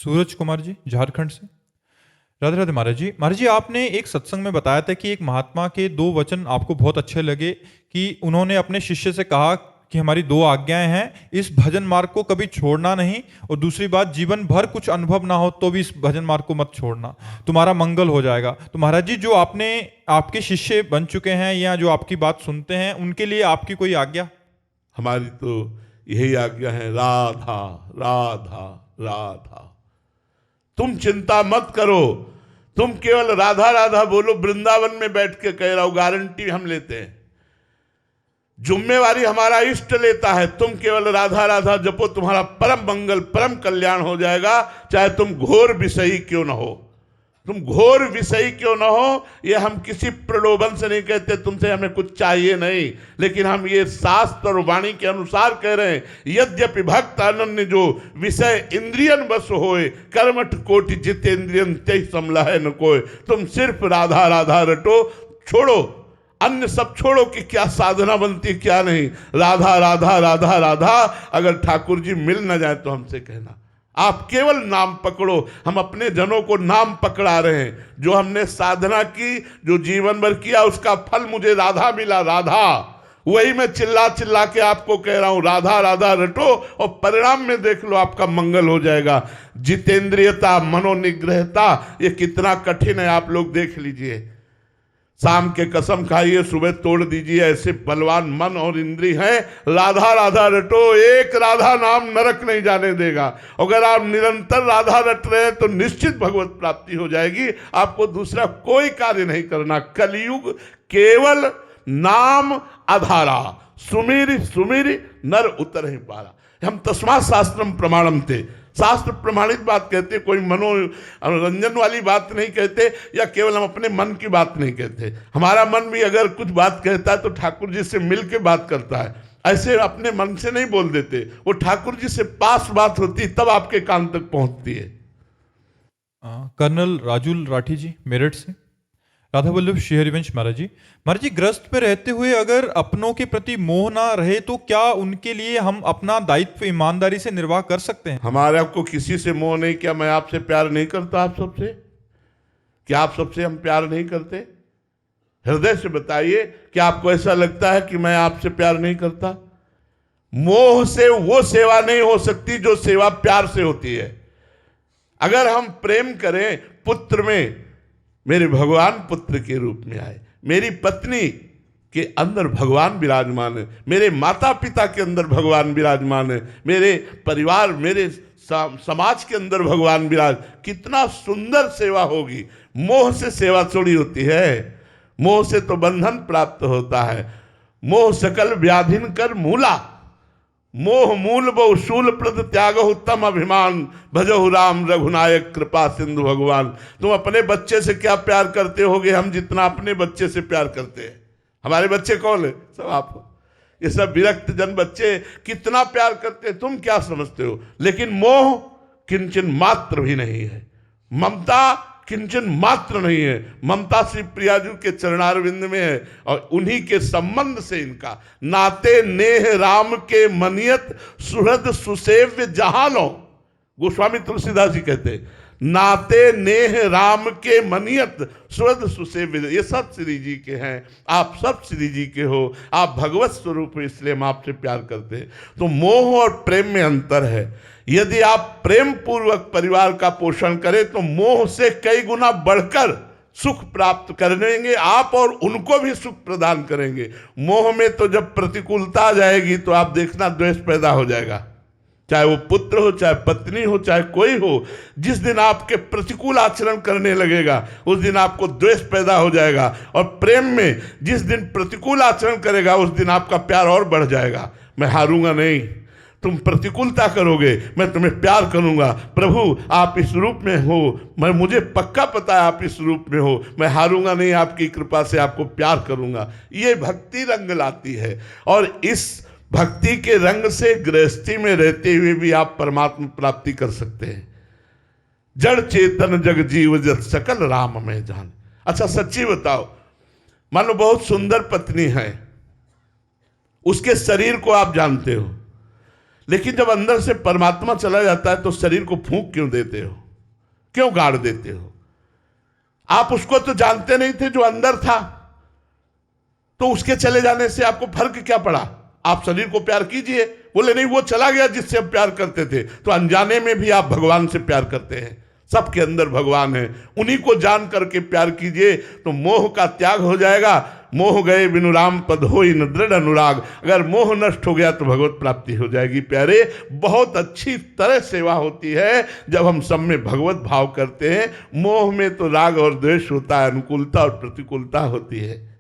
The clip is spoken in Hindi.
सूरज कुमार जी, झारखंड से। राधे राधे महाराज जी। महाराज जी, आपने एक सत्संग में बताया था कि एक महात्मा के दो वचन आपको बहुत अच्छे लगे कि उन्होंने अपने शिष्य से कहा कि हमारी दो आज्ञाएं हैं, इस भजन मार्ग को कभी छोड़ना नहीं, और दूसरी बात, जीवन भर कुछ अनुभव ना हो तो भी इस भजन मार्ग को मत छोड़ना, तुम्हारा मंगल हो जाएगा। तो महाराज जी, जो आपने आपके शिष्य बन चुके हैं या जो आपकी बात सुनते हैं, उनके लिए आपकी कोई आज्ञा? हमारी तो यही आज्ञा है, राधा राधा राधा। तुम चिंता मत करो, तुम केवल राधा राधा बोलो। वृंदावन में बैठ के कह रहा हूं, गारंटी हम लेते हैं, जिम्मेवारी हमारा इष्ट लेता है। तुम केवल राधा राधा जपो, तुम्हारा परम मंगल परम कल्याण हो जाएगा, चाहे तुम घोर विषयी क्यों ना हो। तुम घोर विषयी क्यों ना हो, ये हम किसी प्रलोभन से नहीं कहते, तुमसे हमें कुछ चाहिए नहीं, लेकिन हम ये शास्त्र और वाणी के अनुसार कह रहे हैं। यद्यपि भक्त अनन्य जो विषय इंद्रियन बस होए, कर्मठ कोटि जितेंद्रियन तेहि समलहै न कोय। तुम सिर्फ राधा राधा रटो, छोड़ो अन्य सब, छोड़ो कि क्या साधना बनती क्या नहीं। राधा राधा राधा राधा। अगर ठाकुर जी मिल न जाए तो हमसे कहना, आप केवल नाम पकड़ो। हम अपने जनों को नाम पकड़ा रहे हैं। जो हमने साधना की, जो जीवन भर किया, उसका फल मुझे राधा मिला, राधा। वही मैं चिल्ला चिल्ला के आपको कह रहा हूं, राधा राधा रटो और परिणाम में देख लो, आपका मंगल हो जाएगा। जितेंद्रियता, मनोनिग्रहता, ये कितना कठिन है, आप लोग देख लीजिए। शाम के कसम खाइए, सुबह तोड़ दीजिए, ऐसे बलवान मन और इंद्री हैं। राधा राधा रटो, एक राधा नाम नरक नहीं जाने देगा। अगर आप निरंतर राधा रट रहे हैं तो निश्चित भगवत प्राप्ति हो जाएगी। आपको दूसरा कोई कार्य नहीं करना। कलयुग केवल नाम आधारा, सुमिर सुमिर नर उतर ही पारा। हम तस्मात् शास्त्रम प्रमाणम थे, शास्त्र प्रमाणित बात कहते, कोई मनोरंजन वाली बात नहीं कहते, या केवल हम अपने मन की बात नहीं कहते। हमारा मन भी अगर कुछ बात कहता है तो ठाकुर जी से मिल के बात करता है, ऐसे अपने मन से नहीं बोल देते। वो ठाकुर जी से पास बात होती तब आपके कान तक पहुंचती है। कर्नल राजुल राठी जी, मेरठ से। राधा वल्लभ श्री हरिवंश महाराज जी। महाराज जी, ग्रस्त में रहते हुए अगर अपनों के प्रति मोह ना रहे तो क्या उनके लिए हम अपना दायित्व ईमानदारी से निर्वाह कर सकते हैं? हमारा को किसी से मोह नहीं। क्या मैं आपसे प्यार नहीं करता? आप सबसे, क्या आप सबसे हम प्यार नहीं करते? हृदय से बताइए, क्या आपको ऐसा लगता है कि मैं आपसे प्यार नहीं करता? मोह से वो सेवा नहीं हो सकती जो सेवा प्यार से होती है। अगर हम प्रेम करें, पुत्र में मेरे भगवान पुत्र के रूप में आए, मेरी पत्नी के अंदर भगवान विराजमान है, मेरे माता पिता के अंदर भगवान विराजमान है, मेरे परिवार, मेरे समाज के अंदर भगवान विराज, कितना सुंदर सेवा होगी। मोह से सेवा थोड़ी होती है, मोह से तो बंधन प्राप्त होता है। मोह सकल व्याधिन कर मूला, मोह मूल बहु शूल प्रद त्याग उत्तम अभिमान, भजहु राम रघुनायक कृपा सिंधु भगवान। तुम अपने बच्चे से क्या प्यार करते होगे हम जितना अपने बच्चे से प्यार करते हैं? हमारे बच्चे कौन है? सब आप। ये सब विरक्त जन बच्चे कितना प्यार करते हैं, तुम क्या समझते हो? लेकिन मोह किंचन मात्र भी नहीं है, ममता किंचन मात्र नहीं है। ममता श्री प्रियाजू के चरणारविंद में है, और उन्हीं के संबंध से इनका नाते नेह राम के मनियत सुहृद सुसेव्य जहानो। गोस्वामी तुलसीदास जी कहते हैं, नाते नेह राम के मनियत सुहृद सुसेव्य। ये सब श्री जी के हैं, आप सब श्री जी के हो, आप भगवत स्वरूप हो, इसलिए हम आपसे प्यार करते हैं। तो मोह और प्रेम में अंतर है। यदि आप प्रेम पूर्वक परिवार का पोषण करें तो मोह से कई गुना बढ़कर सुख प्राप्त करेंगे आप, और उनको भी सुख प्रदान करेंगे। मोह में तो जब प्रतिकूलता आ जाएगी तो आप देखना द्वेष पैदा हो जाएगा, चाहे वो पुत्र हो, चाहे पत्नी हो, चाहे कोई हो। जिस दिन आपके प्रतिकूल आचरण करने लगेगा उस दिन आपको द्वेष पैदा हो जाएगा, और प्रेम में जिस दिन प्रतिकूल आचरण करेगा उस दिन आपका प्यार और बढ़ जाएगा। मैं हारूंगा नहीं, तुम प्रतिकूलता करोगे, मैं तुम्हें प्यार करूंगा। प्रभु आप इस रूप में हो, मुझे पक्का पता है आप इस रूप में हो, मैं हारूंगा नहीं, आपकी कृपा से आपको प्यार करूंगा। ये भक्ति रंग लाती है, और इस भक्ति के रंग से गृहस्थी में रहते हुए भी आप परमात्मा प्राप्ति कर सकते हैं। जड़ चेतन जग जीव जत सकल राम में जान। अच्छा सच्ची बताओ, मान लो बहुत सुंदर पत्नी है, उसके शरीर को आप जानते हो, लेकिन जब अंदर से परमात्मा चला जाता है तो शरीर को फूंक क्यों देते हो, क्यों गाड़ देते हो? आप उसको तो जानते नहीं थे जो अंदर था, तो उसके चले जाने से आपको फर्क क्या पड़ा? आप शरीर को प्यार कीजिए। बोले नहीं, वो चला गया जिससे आप प्यार करते थे। तो अनजाने में भी आप भगवान से प्यार करते हैं। सबके अंदर भगवान है, उन्हीं को जान करके प्यार कीजिए तो मोह का त्याग हो जाएगा। मोह गए बिनु राम पद होई न दृढ़ अनुराग। अगर मोह नष्ट हो गया तो भगवत प्राप्ति हो जाएगी। प्यारे, बहुत अच्छी तरह सेवा होती है जब हम सब में भगवत भाव करते हैं। मोह में तो राग और द्वेष होता है, अनुकूलता और प्रतिकूलता होती है।